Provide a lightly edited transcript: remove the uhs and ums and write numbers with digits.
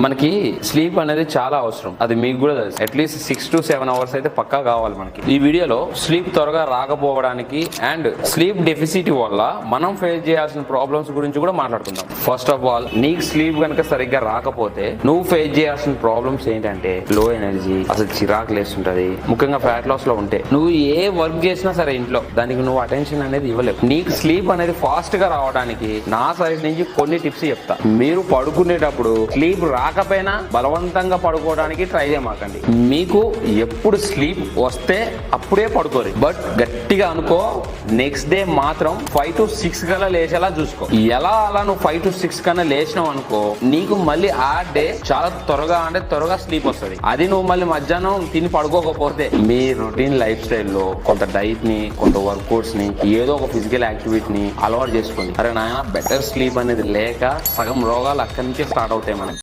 మనకి స్లీప్ అనేది చాలా అవసరం, అది మీకు కూడా తెలుసు. అట్లీస్ట్ 6 to 7 అవర్స్ అయితే పక్కా కావాలి మనకి. ఈ వీడియోలో స్లీప్ త్వరగా రాకపోవడానికి అండ్ స్లీప్ డెఫిసిట్ వల్ల మనం ఫేస్ చేయాల్సిన ప్రాబ్లమ్స్ గురించి కూడా మాట్లాడుకుందాం. ఫస్ట్ ఆఫ్ ఆల్, నీకు స్లీప్ కనుక సరిగ్గా రాకపోతే నువ్వు ఫేస్ చేయాల్సిన ప్రాబ్లమ్స్ ఏంటంటే లో ఎనర్జీ, అసలు చిరాకు లేస్తుంటది. ముఖ్యంగా ఫ్యాట్ లాస్ లో ఉంటే నువ్వు ఏ వర్క్ చేసినా సరే ఇంట్లో దానికి నువ్వు అటెన్షన్ అనేది ఇవ్వలేవు. నీకు స్లీప్ అనేది ఫాస్ట్ గా రావడానికి నా సైడ్ నుంచి కొన్ని టిప్స్ చెప్తా. మీరు పడుకునేటప్పుడు స్లీప్ రాకపోయినా బలవంతంగా పడుకోవడానికి ట్రై చేయమాకండి. మీకు ఎప్పుడు స్లీప్ వస్తే అప్పుడే పడుకోరు, బట్ గట్టిగా అనుకో నెక్స్ట్ డే మాత్రం 5 to 6 కల్లా లేచేలా చూసుకో. ఎలా అలా నువ్వు 5 to 6 కన్నా లేచినావు అనుకో, నీకు మళ్ళీ ఆ డే చాలా త్వరగా స్లీప్ వస్తుంది. అది నువ్వు మళ్ళీ మధ్యాహ్నం తిని పడుకోకపోతే మీ రొటీన్ లైఫ్ స్టైల్లో కొంత డైట్ ని, కొంత వర్కౌట్స్ ని, ఏదో ఒక ఫిజికల్ యాక్టివిటీని అలవాటు చేసుకోండి. అరే నాయన, బెటర్ స్లీప్ అనేది లేక సగం రోగాలు అక్కడి నుంచే స్టార్ట్ అవుతాయి మనకి.